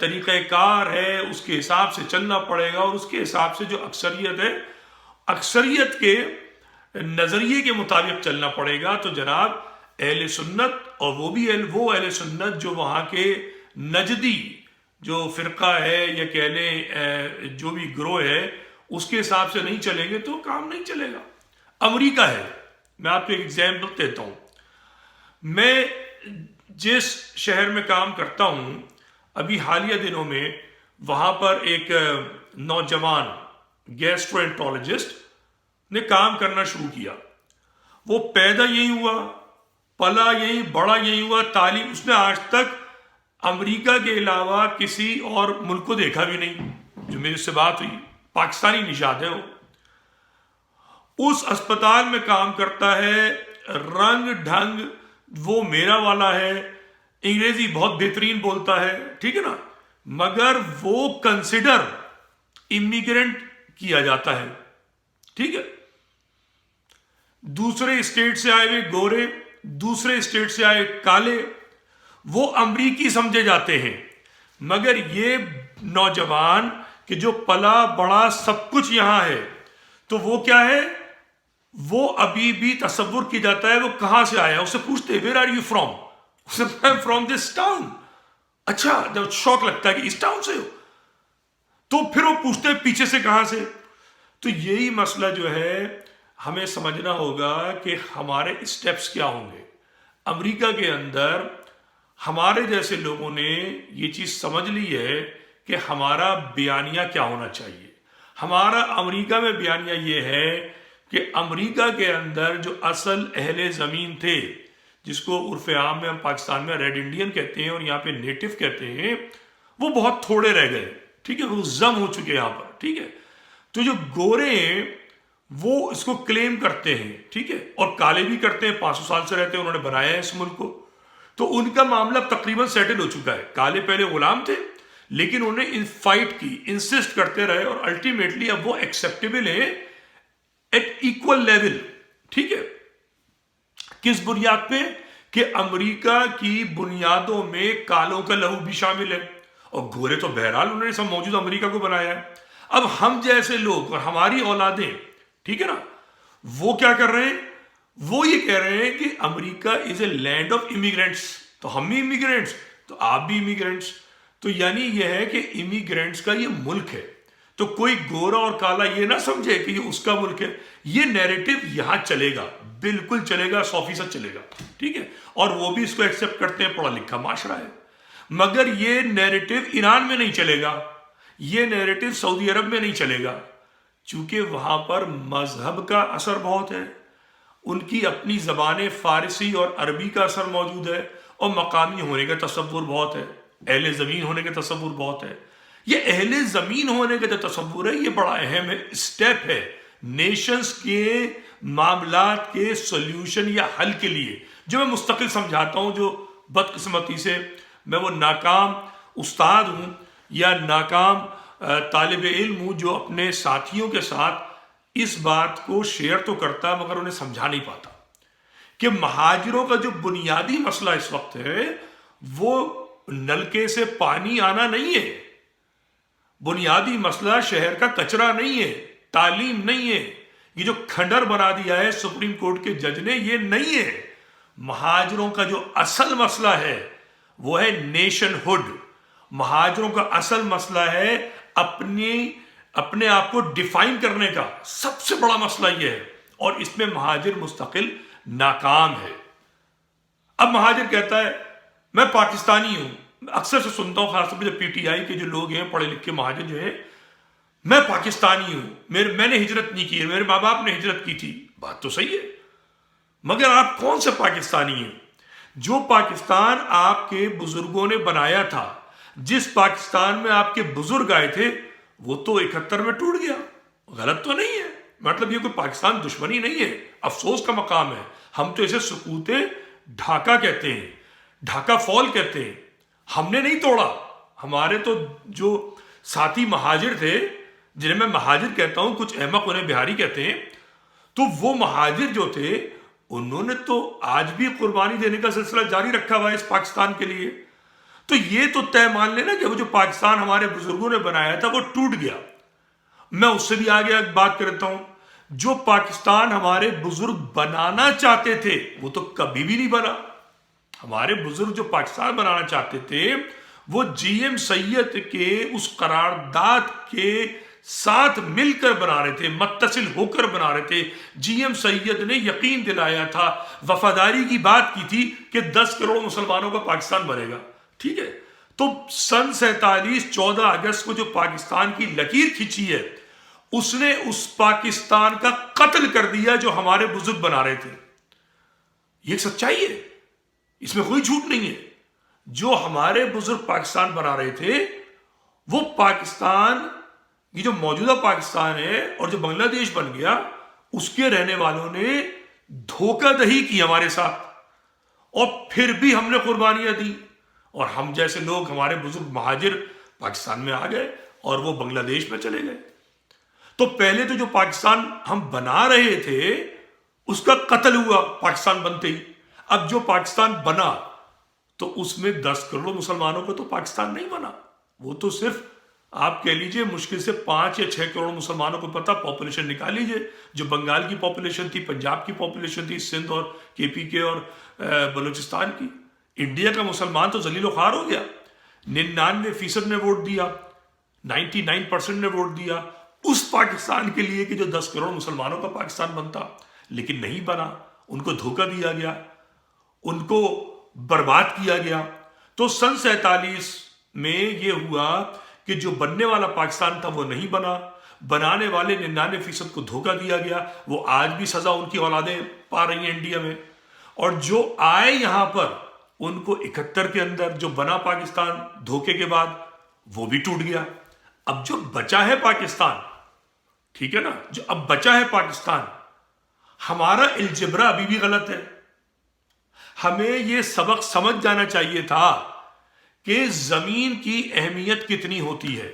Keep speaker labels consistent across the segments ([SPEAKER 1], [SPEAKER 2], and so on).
[SPEAKER 1] طریقہ کار ہے اس کے حساب سے چلنا پڑے گا، اور اس کے حساب سے جو اکثریت ہے اکثریت کے نظریے کے مطابق چلنا پڑے گا۔ تو جناب اہل سنت، اور وہ بھی وہ اہل سنت جو وہاں کے نجدی جو فرقہ ہے یا کہہ لیں جو بھی گروہ ہے اس کے حساب سے نہیں چلیں گے تو کام نہیں چلے گا۔ امریکہ ہے، میں آپ کو ایک ایگزامپل دیتا ہوں۔ میں جس شہر میں کام کرتا ہوں، ابھی حالیہ دنوں میں وہاں پر ایک نوجوان گیسٹرونٹرولوجسٹ نے کام کرنا شروع کیا۔ وہ پیدا یہی ہوا، پلا یہی، بڑا یہی ہوا، تعلیم اس نے آج تک امریکہ کے علاوہ کسی اور ملک کو دیکھا بھی نہیں۔ جو میرے سے بات ہوئی، پاکستانی نژاد ہے وہ، اس اسپتال میں کام کرتا ہے، رنگ ڈھنگ وہ میرا والا ہے، انگریزی بہت بہترین بولتا ہے، ٹھیک ہے نا، مگر وہ کنسیڈر امیگرنٹ کیا جاتا ہے، ٹھیک ہے۔ دوسرے اسٹیٹ سے آئے ہوئے گورے، دوسرے اسٹیٹ سے آئے کالے، وہ امریکی سمجھے جاتے ہیں، مگر یہ نوجوان کہ جو پلا بڑا سب کچھ یہاں ہے، تو وہ کیا ہے، وہ ابھی بھی تصور کی جاتا ہے وہ کہاں سے آیا۔ اسے پوچھتے where are you from, from this town, اچھا، جب شوق لگتا ہے کہ اس ٹاؤن سے ہو، تو پھر وہ پوچھتے ہیں پیچھے سے کہاں سے۔ تو یہی مسئلہ جو ہے ہمیں سمجھنا ہوگا کہ ہمارے اسٹیپس کیا ہوں گے۔ امریکہ کے اندر ہمارے جیسے لوگوں نے یہ چیز سمجھ لی ہے کہ ہمارا بیانیہ کیا ہونا چاہیے۔ ہمارا امریکہ میں بیانیہ یہ ہے کہ امریکہ کے اندر جو اصل اہل زمین تھے، جس کو عرف عام میں ہم پاکستان میں ریڈ انڈین کہتے ہیں اور یہاں پہ نیٹو کہتے ہیں، وہ بہت تھوڑے رہ گئے، ٹھیک ہے، وہ ضم ہو چکے یہاں پر، ٹھیک ہے۔ تو جو گورے ہیں وہ اس کو کلیم کرتے ہیں، ٹھیک ہے، اور کالے بھی کرتے ہیں، 500 سال سے رہتے ہیں، انہوں نے بنایا ہے اس ملک کو، تو ان کا معاملہ تقریباً سیٹل ہو چکا ہے۔ کالے پہلے غلام تھے لیکن انہوں نے فائٹ کی، انسسٹ کرتے رہے، اور الٹیمیٹلی اب وہ ایکسیپٹیبل ہیں ایٹ ایکول لیول، ٹھیک ہے۔ کس بنیاد پہ؟ کہ امریکہ کی بنیادوں میں کالوں کا لہو بھی شامل ہے، اور گورے تو بہرحال انہوں نے سب موجود امریکہ کو بنایا ہے۔ اب ہم جیسے لوگ اور ہماری اولادیں، ٹھیک ہے نا، وہ کیا کر رہے ہیں؟ وہ یہ کہہ رہے ہیں کہ امریکہ از اے لینڈ آف امیگرینٹس، تو ہم بھی امیگرینٹس، تو آپ بھی امیگرینٹس، تو یعنی یہ ہے کہ امیگرینٹس کا یہ ملک ہے۔ تو کوئی گورا اور کالا یہ نہ سمجھے کہ یہ اس کا ملک ہے۔ یہ نیریٹو یہاں چلے گا، بالکل چلے گا، 100% چلے گا، ٹھیک ہے، اور وہ بھی اس کو ایکسیپٹ کرتے ہیں، پڑھا لکھا معاشرہ ہے۔ مگر یہ نیریٹو ایران میں نہیں چلے گا، یہ نیریٹو سعودی عرب میں نہیں چلے گا، چونکہ وہاں پر مذہب کا اثر بہت ہے، ان کی اپنی زبان فارسی اور عربی کا اثر موجود ہے، اور مقامی ہونے کا تصور بہت ہے، اہل زمین ہونے کا تصور بہت ہے۔ یہ اہل زمین ہونے کا جو تصور ہے یہ بڑا اہم اسٹیپ ہے نیشنز کے معاملات کے سولوشن یا حل کے لیے، جو میں مستقل سمجھاتا ہوں۔ جو بدقسمتی سے میں وہ ناکام استاد ہوں یا ناکام طالب علم ہوں جو اپنے ساتھیوں کے ساتھ اس بات کو شیئر تو کرتا مگر انہیں سمجھا نہیں پاتا کہ مہاجروں کا جو بنیادی مسئلہ اس وقت ہے وہ نلکے سے پانی آنا نہیں ہے، بنیادی مسئلہ شہر کا کچرا نہیں ہے، تعلیم نہیں ہے، یہ جو کھنڈر بنا دیا ہے سپریم کورٹ کے جج نے یہ نہیں ہے۔ مہاجروں کا جو اصل مسئلہ ہے وہ ہے نیشن ہوڈ۔ مہاجروں کا اصل مسئلہ ہے اپنے آپ کو ڈیفائن کرنے کا، سب سے بڑا مسئلہ یہ ہے، اور اس میں مہاجر مستقل ناکام ہے۔ اب مہاجر کہتا ہے میں پاکستانی ہوں، اکثر سے سنتا ہوں، خاص طور پہ پی ٹی آئی کے جو لوگ ہیں پڑھے لکھے مہاجر جو ہیں، میں پاکستانی ہوں، میں نے ہجرت نہیں کی ہے، میرے ماں باپ نے ہجرت کی تھی۔ بات تو صحیح ہے، مگر آپ کون سے پاکستانی ہیں؟ جو پاکستان آپ کے بزرگوں نے بنایا تھا، جس پاکستان میں آپ کے بزرگ آئے تھے، وہ تو 71 میں ٹوٹ گیا۔ غلط تو نہیں ہے، مطلب یہ کوئی پاکستان دشمنی نہیں ہے، افسوس کا مقام ہے۔ ہم تو اسے سقوط ڈھاکہ کہتے ہیں، ڈھاکہ فال کہتے ہیں۔ ہم نے نہیں توڑا، ہمارے تو جو ساتھی مہاجر تھے، جنہیں میں مہاجر کہتا ہوں، کچھ احمق انہیں بہاری کہتے ہیں، تو وہ مہاجر جو تھے انہوں نے تو آج بھی قربانی دینے کا سلسلہ جاری رکھا ہوا ہے اس پاکستان کے لیے۔ تو یہ تو طے مان لینا کہ وہ جو پاکستان ہمارے بزرگوں نے بنایا تھا وہ ٹوٹ گیا. میں اس سے بھی آگے بات کرتا ہوں. جو پاکستان ہمارے بزرگ بنانا چاہتے تھے وہ تو کبھی بھی نہیں بنا. ہمارے بزرگ جو پاکستان بنانا چاہتے تھے وہ جی ایم سید کے اس قرارداد کے ساتھ مل کر بنا رہے تھے, متصل ہو کر بنا رہے تھے. جی ایم سید نے یقین دلایا تھا, وفاداری کی بات کی تھی کہ 10 کروڑ مسلمانوں کا پاکستان بنے گا. ٹھیک ہے, تو سن 47 14 اگست کو جو پاکستان کی لکیر کھینچی ہے اس نے اس پاکستان کا قتل کر دیا جو ہمارے بزرگ بنا رہے تھے. یہ ایک سچائی ہے, اس میں کوئی جھوٹ نہیں ہے. جو ہمارے بزرگ پاکستان بنا رہے تھے وہ پاکستان, یہ جو موجودہ پاکستان ہے اور جو بنگلہ دیش بن گیا, اس کے رہنے والوں نے دھوکہ دہی کی ہمارے ساتھ, اور پھر بھی ہم نے قربانیاں دی. اور ہم جیسے لوگ, ہمارے بزرگ مہاجر پاکستان میں آ گئے اور وہ بنگلہ دیش میں چلے گئے. تو پہلے تو جو پاکستان ہم بنا رہے تھے اس کا قتل ہوا پاکستان بنتے ہی. اب جو پاکستان بنا تو اس میں 10 کروڑ مسلمانوں کو تو پاکستان نہیں بنا, وہ تو صرف آپ کہہ لیجئے مشکل سے 5 یا 6 کروڑ مسلمانوں کو پتہ, پاپولیشن نکال لیجئے. جو بنگال کی پاپولیشن تھی, پنجاب کی پاپولیشن تھی, سندھ اور کے پی کے اور بلوچستان کی. انڈیا کا مسلمان تو ذلیل و خوار ہو گیا. 99% نے ووٹ دیا, 99% نے ووٹ دیا اس پاکستان کے لیے کہ جو 10 کروڑ مسلمانوں کا پاکستان بنتا, لیکن نہیں بنا. ان کو دھوکہ دیا گیا, ان کو برباد کیا گیا. تو سن 47 میں یہ ہوا کہ جو بننے والا پاکستان تھا وہ نہیں بنا, بنانے والے 99% کو دھوکہ دیا گیا. وہ آج بھی سزا ان کی اولادیں پا رہی ہیں انڈیا میں. اور جو آئے یہاں پر ان کو 71 کے اندر جو بنا پاکستان دھوکے کے بعد وہ بھی ٹوٹ گیا. اب جو بچا ہے پاکستان, ٹھیک ہے نا, جو اب بچا ہے پاکستان, ہمارا الجبرا ابھی بھی غلط ہے. ہمیں یہ سبق سمجھ جانا چاہیے تھا کہ زمین کی اہمیت کتنی ہوتی ہے.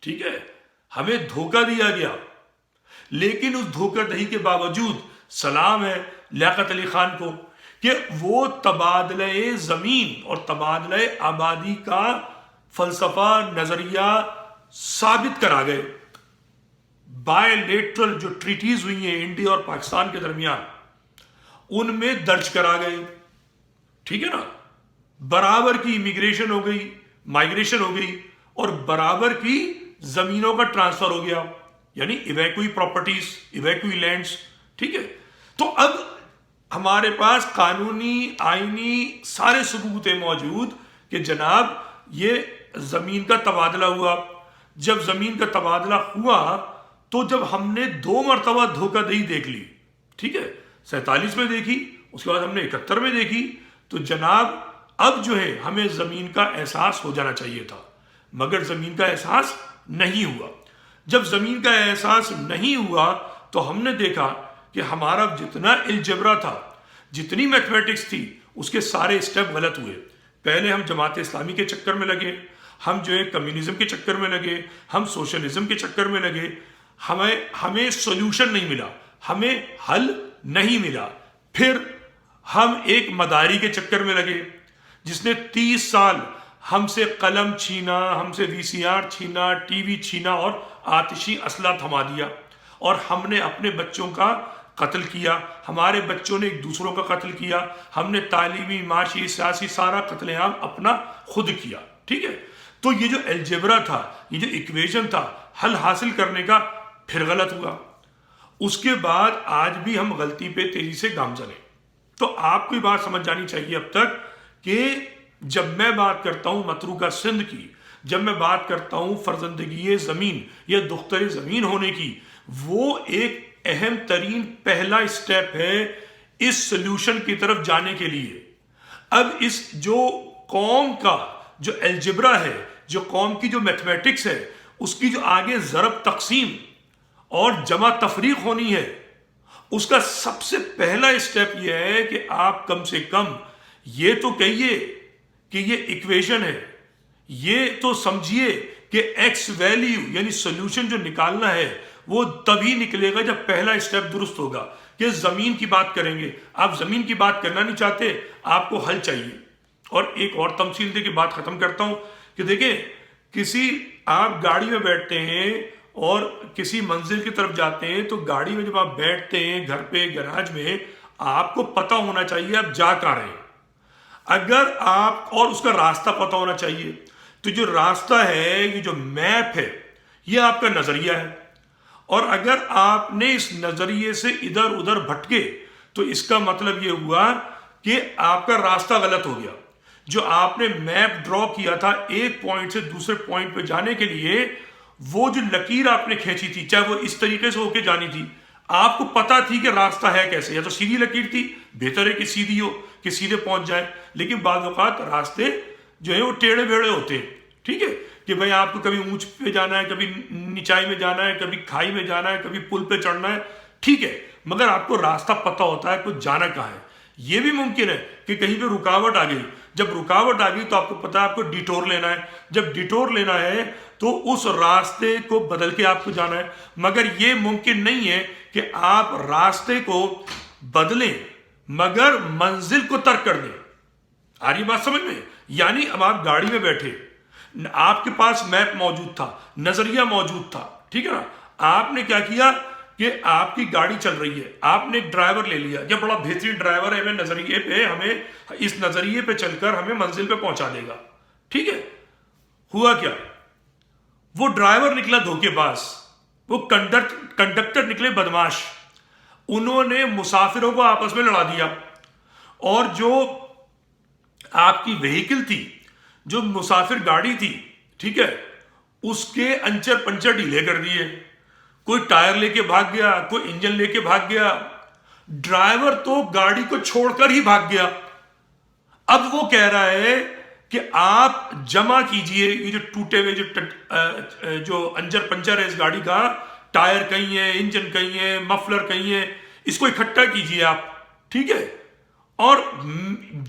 [SPEAKER 1] ٹھیک ہے, ہمیں دھوکہ دیا گیا, لیکن اس دھوکہ دہی کے باوجود سلام ہے لیاقت علی خان کو کہ وہ تبادلہ زمین اور تبادلہ آبادی کا فلسفہ, نظریہ ثابت کرا گئے. بائی لیٹرل جو ٹریٹیز ہوئی ہیں انڈیا اور پاکستان کے درمیان, ان میں درج کرا گئے. ٹھیک ہے نا, برابر کی امیگریشن ہو گئی, مائگریشن ہو گئی, اور برابر کی زمینوں کا ٹرانسفر ہو گیا, یعنی ایویکوئی پراپرٹیز, ایویکوئی لینڈز. ٹھیک ہے, تو اب ہمارے پاس قانونی, آئینی سارے ثبوت ہیں موجود کہ جناب یہ زمین کا تبادلہ ہوا. جب زمین کا تبادلہ ہوا تو جب ہم نے 2 مرتبہ دھوکہ دہی دیکھ لی, ٹھیک ہے, 47 میں دیکھی, اس کے بعد ہم نے 71 میں دیکھی, تو جناب اب جو ہے ہمیں زمین کا احساس ہو جانا چاہیے تھا, مگر زمین کا احساس نہیں ہوا. جب زمین کا احساس نہیں ہوا تو ہم نے دیکھا کہ ہمارا جتنا الجبرا تھا, جتنی میتھمیٹکس تھی, اس کے سارے اسٹیپ غلط ہوئے. پہلے ہم جماعت اسلامی کے چکر میں لگے, ہم جو ہے کمیونزم کے چکر میں لگے, ہم سوشلزم کے چکر میں لگے, ہمیں سولوشن نہیں ملا, ہمیں حل نہیں ملا. پھر ہم ایک مداری کے چکر میں لگے جس نے 30 سال ہم سے قلم چھینا, ہم سے وی سی آر چھینا, ٹی وی چھینا اور آتشی اسلحہ تھما دیا, اور ہم نے اپنے بچوں کا قتل کیا, ہمارے بچوں نے ایک دوسروں کا قتل کیا, ہم نے تعلیمی, معاشی, سیاسی سارا قتل عام اپنا خود کیا. ٹھیک ہے, تو یہ جو الجبرا تھا, یہ جو ایکویشن تھا حل حاصل کرنے کا, پھر غلط ہوا. اس کے بعد آج بھی ہم غلطی پہ تیزی سے گامزن ہیں. تو آپ کو یہ بات سمجھ جانی چاہیے اب تک کہ جب میں بات کرتا ہوں متروکہ سندھ کی, جب میں بات کرتا ہوں فرزندگی زمین یا دختر زمین ہونے کی, وہ ایک اہم ترین پہلا اسٹیپ ہے اس سلوشن کی طرف جانے کے لیے. اب اس جو قوم کا جو الجبرا ہے, جو قوم کی جو میتھمیٹکس ہے, اس کی جو آگے ضرب تقسیم اور جمع تفریق ہونی ہے, اس کا سب سے پہلا اسٹیپ یہ ہے کہ آپ کم سے کم یہ تو کہیے کہ یہ ایکویشن ہے, یہ تو سمجھیے کہ ایکس ویلیو یعنی سولوشن جو نکالنا ہے وہ تبھی نکلے گا جب پہلا اسٹیپ درست ہوگا کہ زمین کی بات کریں گے. آپ زمین کی بات کرنا نہیں چاہتے, آپ کو حل چاہیے, اور ایک اور تمثیل دے کے بات ختم کرتا ہوں کہ دیکھیں، کسی آپ گاڑی میں بیٹھتے ہیں اور کسی منزل کی طرف جاتے ہیں، تو گاڑی میں جب آپ بیٹھتے ہیں گھر پہ گراج میں، آپ کو پتہ ہونا چاہیے آپ جا کہاں رہے ہیں. اگر آپ، اور اس کا راستہ پتہ ہونا چاہیے. تو جو راستہ ہے، یہ جو میپ ہے، یہ آپ کا نظریہ ہے. اور اگر آپ نے اس نظریے سے ادھر ادھر بھٹکے تو اس کا مطلب یہ ہوا کہ آپ کا راستہ غلط ہو گیا. جو آپ نے میپ ڈرا کیا تھا ایک پوائنٹ سے دوسرے پوائنٹ پہ جانے کے لیے، وہ جو لکیر آپ نے کھینچی تھی، چاہے وہ اس طریقے سے ہو کے جانی تھی، آپ کو پتا تھی کہ راستہ ہے کیسے. یا تو سیدھی لکیر تھی، بہتر ہے کہ سیدھی ہو کہ سیدھے پہنچ جائے. لیکن بعض اوقات راستے جو ہیں وہ ٹیڑھے بھیڑے ہوتے ہیں. ٹھیک ہے کہ بھائی آپ کو کبھی اونچ پہ جانا ہے، کبھی نچائی میں جانا ہے، کبھی کھائی میں جانا ہے، کبھی پل پہ چڑھنا ہے. ٹھیک ہے، مگر آپ کو راستہ پتہ ہوتا ہے کہ جانا کہاں ہے. یہ بھی ممکن ہے کہ کہیں پہ رکاوٹ آ گئی. جب رکاوٹ آ گئی تو آپ کو پتا ہے آپ کو ڈیٹور لینا ہے. جب ڈیٹور لینا ہے تو اس راستے کو بدل کے آپ کو جانا ہے. مگر یہ ممکن نہیں ہے کہ آپ راستے کو بدلیں مگر منزل کو ترک کر دیں. آ رہی بات سمجھ میں؟ یعنی اب آپ گاڑی میں بیٹھے، آپ کے پاس میپ موجود تھا، نظریہ موجود تھا. ٹھیک ہے نا؟ آپ نے کیا کیا کہ آپ کی گاڑی چل رہی ہے، آپ نے ایک ڈرائیور لے لیا، یہ بڑا بہترین ڈرائیور ہے، ہمیں نظریے پہ، ہمیں اس نظریے پہ چل کر ہمیں منزل پہ پہنچا دے گا. ٹھیک ہے، ہوا کیا؟ وہ ڈرائیور نکلا دھوکے باز، وہ کنڈکٹر نکلے بدماش. انہوں نے مسافروں کو آپس میں لڑا دیا، اور جو آپ کی وہیکل تھی، جو مسافر گاڑی تھی، ٹھیک ہے، اس کے انچر پنچر ڈھیلے کر دیے. کوئی ٹائر لے کے بھاگ گیا، کوئی انجن لے کے بھاگ گیا. ڈرائیور تو گاڑی کو چھوڑ کر ہی بھاگ گیا. اب وہ کہہ رہا ہے کہ آپ جمع کیجئے یہ جو ٹوٹے ہوئے جو انجر پنچر ہے اس گاڑی کا، ٹائر کہیں ہے، انجن کہیں ہے، مفلر کہیں ہے، اس کو اکٹھا کیجئے آپ. ٹھیک ہے، اور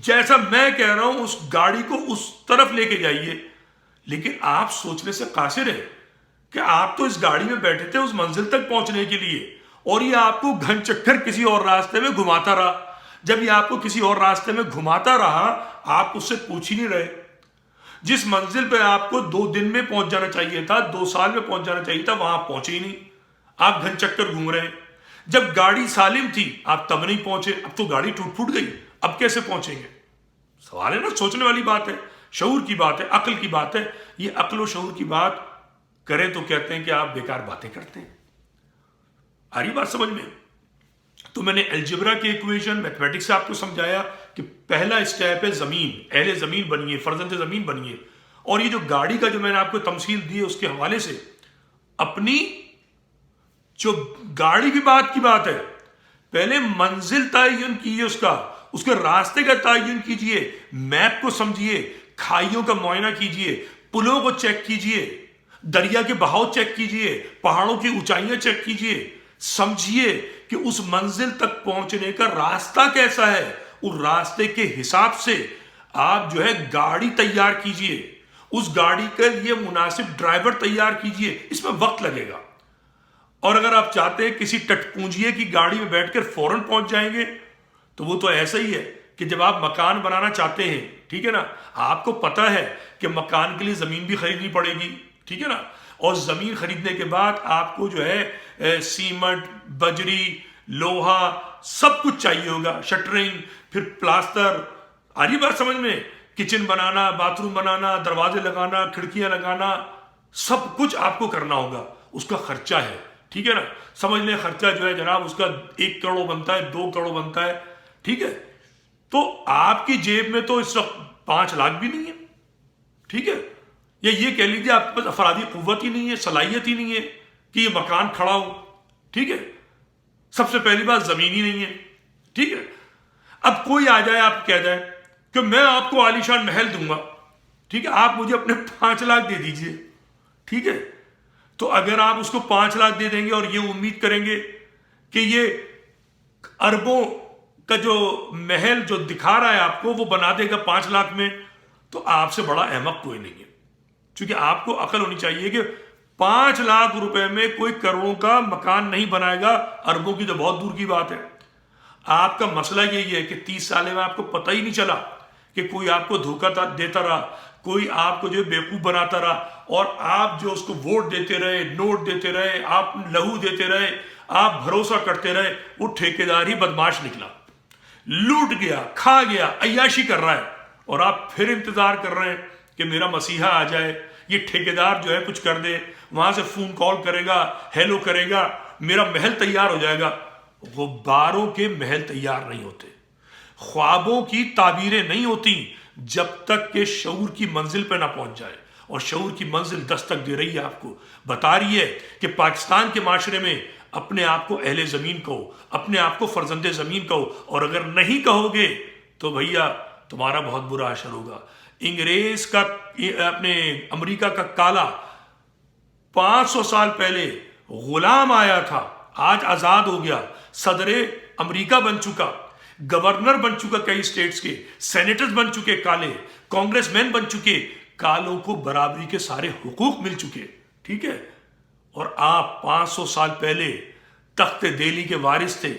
[SPEAKER 1] جیسا میں کہہ رہا ہوں اس گاڑی کو اس طرف لے کے جائیے. لیکن آپ سوچنے سے قاصر ہیں کہ آپ تو اس گاڑی میں بیٹھے تھے اس منزل تک پہنچنے کے لیے، اور یہ آپ کو گھن چکر کسی اور راستے میں گھماتا رہا. جب یہ آپ کو کسی اور راستے میں گھماتا رہا، آپ اس سے پوچھ ہی نہیں رہے. جس منزل پہ آپ کو 2 دن میں پہنچ جانا چاہیے تھا، 2 سال میں پہنچ جانا چاہیے تھا، وہاں آپ پہنچے ہی نہیں. آپ گھن چکر گھوم رہے ہیں. جب گاڑی سالم تھی آپ تب نہیں پہنچے، اب تو گاڑی ٹوٹ پھوٹ گئی، اب کیسے پہنچیں گے؟ سوال ہے نا، سوچنے والی بات ہے، شعور کی بات ہے، عقل کی بات ہے. یہ عقل و شعور کی بات کریں تو کہتے ہیں کہ آپ بیکار باتیں کرتے ہیں. آ رہی بات سمجھ میں؟ تو میں نے الجبرا کی ایکویشن، میتھمیٹکس سے آپ کو سمجھایا کہ پہلا اسٹیپ ہے زمین، اہل زمین بنیے، فرزند زمین بنیے. اور یہ جو گاڑی کا جو میں نے آپ کو تمثیل دی ہے اس کے حوالے سے اپنی جو گاڑی کی بات ہے، پہلے منزل تعین کیجیے، اس کے راستے کا تعین کیجیے، میپ کو سمجھیے، کھائیوں کا معائنہ کیجیے، پلوں کو چیک کیجیے، دریا کے بہاؤ چیک کیجیے، پہاڑوں کی اونچائیاں چیک کیجیے، سمجھیے کہ اس منزل تک پہنچنے کا راستہ کیسا ہے. اس راستے کے حساب سے آپ جو ہے گاڑی تیار کیجیے، اس گاڑی کے لیے مناسب ڈرائیور تیار کیجیے. اس میں وقت لگے گا. اور اگر آپ چاہتے ہیں کسی ٹٹ پونجیے کی گاڑی میں بیٹھ کر فوراً پہنچ جائیں گے تو وہ تو ایسا ہی ہے کہ جب آپ مکان بنانا چاہتے ہیں، ٹھیک ہے نا، آپ کو پتا ہے کہ مکان کے لیے زمین بھی خریدنی پڑے گی. ٹھیک ہے نا، اور زمین خریدنے کے بعد آپ کو جو ہے سیمنٹ، بجری، لوہا سب کچھ چاہیے ہوگا، شٹرنگ، پھر پلاسٹر. آ رہی بات سمجھ میں؟ کچن بنانا، باتھ روم بنانا، دروازے لگانا، کھڑکیاں لگانا، سب کچھ آپ کو کرنا ہوگا. اس کا خرچہ ہے. ٹھیک ہے نا، سمجھ لیں خرچہ جو ہے جناب اس کا 1 کروڑ بنتا ہے، 2 کروڑ بنتا ہے. ٹھیک ہے، تو آپ کی جیب میں تو اس وقت 5 لاکھ بھی نہیں ہے. ٹھیک ہے، یا یہ کہہ لیجیے آپ کے پاس افرادی قوت ہی نہیں ہے، صلاحیت ہی نہیں ہے کہ یہ مکان کھڑا ہو. ٹھیک ہے، سب سے پہلی بات زمین ہی نہیں ہے. ٹھیک ہے، اب کوئی آ جائے آپ کہہ جائے کہ میں آپ کو عالیشان محل دوں گا، ٹھیک ہے، آپ مجھے اپنے 5 لاکھ دے دیجئے. ٹھیک ہے، تو اگر آپ اس کو 5 لاکھ دے دیں گے اور یہ امید کریں گے کہ یہ اربوں کا جو محل جو دکھا رہا ہے آپ کو وہ بنا دے گا 5 لاکھ میں، تو آپ سے بڑا احمق کوئی نہیں ہے. چونکہ آپ کو عقل ہونی چاہیے کہ 5 لاکھ روپے میں کوئی کروڑوں کا مکان نہیں بنائے گا، اربوں کی تو بہت دور کی بات ہے. آپ کا مسئلہ یہی ہے کہ 30 سال میں آپ کو پتہ ہی نہیں چلا کہ کوئی آپ کو دھوکہ دیتا رہا, کوئی آپ کو جو بیوقوف بناتا رہا, اور آپ جو اس کو ووٹ دیتے رہے, نوٹ دیتے رہے, آپ لہو دیتے رہے, آپ بھروسہ کرتے رہے, وہ ٹھیکیدار ہی بدماش نکلا, لوٹ گیا, کھا گیا, عیاشی کر رہا ہے, اور آپ پھر انتظار کر رہے ہیں کہ میرا مسیحا آ جائے, یہ ٹھیکیدار جو ہے کچھ کر دے, وہاں سے فون کال کرے گا, ہیلو کرے گا, میرا محل تیار ہو جائے گا. غباروں کے محل تیار نہیں ہوتے, خوابوں کی تعبیریں نہیں ہوتی جب تک کہ شعور کی منزل پہ نہ پہنچ جائے. اور شعور کی منزل دستک دے رہی ہے, آپ کو بتا رہی ہے کہ پاکستان کے معاشرے میں اپنے آپ کو اہل زمین کہو, اپنے آپ کو فرزند زمین کہو, اور اگر نہیں کہو گے تو بھیا تمہارا بہت برا حشر ہوگا. انگریز کا, اپنے امریکہ کا کالا 500 سال پہلے غلام آیا تھا, آج آزاد ہو گیا, صدر امریکہ بن چکا, گورنر بن چکا کئی اسٹیٹس کے, سینیٹرز بن چکے کالے, کانگریس مین بن چکے, کالوں کو برابری کے سارے حقوق مل چکے, ٹھیک ہے. اور آپ 500 سال پہلے تخت دہلی کے وارث تھے,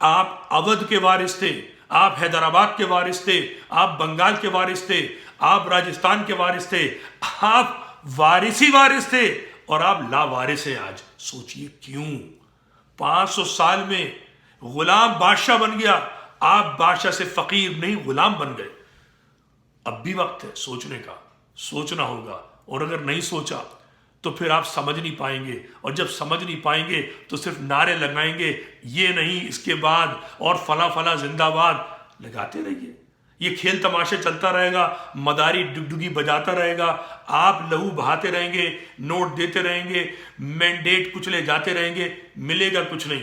[SPEAKER 1] آپ اودھ کے وارث تھے, آپ حیدرآباد کے وارث تھے, آپ بنگال کے وارث تھے, آپ راجستھان کے وارث تھے, آپ وارث ہی وارث تھے, اور آپ لا وارث ہیں آج. سوچئے کیوں 500 سال میں غلام بادشاہ بن گیا, آپ بادشاہ سے فقیر نہیں غلام بن گئے. اب بھی وقت ہے سوچنے کا, سوچنا ہوگا, اور اگر نہیں سوچا تو پھر آپ سمجھ نہیں پائیں گے, اور جب سمجھ نہیں پائیں گے تو صرف نعرے لگائیں گے, یہ نہیں اس کے بعد, اور فلاں فلاں زندہ باد لگاتے رہیے. یہ کھیل تماشے چلتا رہے گا, مداری ڈگڈگی بجاتا رہے گا, آپ لہو بہاتے رہیں گے, نوٹ دیتے رہیں گے, مینڈیٹ کچھ لے جاتے رہیں گے, ملے گا کچھ نہیں.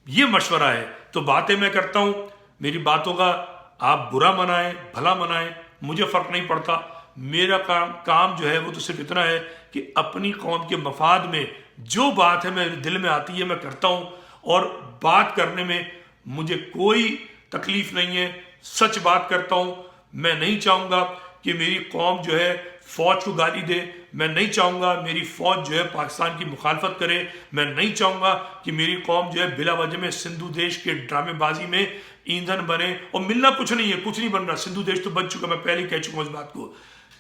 [SPEAKER 1] یہ مشورہ ہے. تو باتیں میں کرتا ہوں, میری باتوں کا آپ برا منائیں بھلا منائیں, مجھے فرق نہیں پڑتا. میرا کام جو ہے وہ تو صرف اتنا ہے کہ اپنی قوم کے مفاد میں جو بات ہے میرے دل میں آتی ہے میں کرتا ہوں, اور بات کرنے میں مجھے کوئی تکلیف نہیں ہے, سچ بات کرتا ہوں. میں نہیں چاہوں گا کہ میری قوم جو ہے فوج کو گالی دے, میں نہیں چاہوں گا میری فوج جو ہے پاکستان کی مخالفت کرے, میں نہیں چاہوں گا کہ میری قوم جو ہے بلا وجہ میں سندھو دیش کے ڈرامے بازی میں ایندھن بنے. اور ملنا کچھ نہیں ہے, کچھ نہیں بن رہا, سندھو دیش تو بن چکا, میں پہلے ہی کہہ چکا ہوں اس بات کو.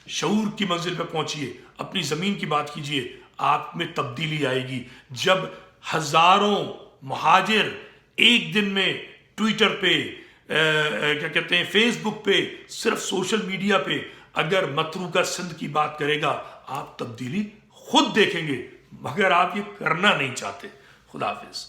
[SPEAKER 1] شعور کی منزل پہ پہنچیے, اپنی زمین کی بات کیجیے, آپ میں تبدیلی آئے گی. جب ہزاروں مہاجر ایک دن میں ٹویٹر پہ, کیا کہتے ہیں, فیس بک پہ, صرف سوشل میڈیا پہ اگر متروکہ سندھ کی بات کرے گا, آپ تبدیلی خود دیکھیں گے, مگر آپ یہ کرنا نہیں چاہتے. خدا حافظ.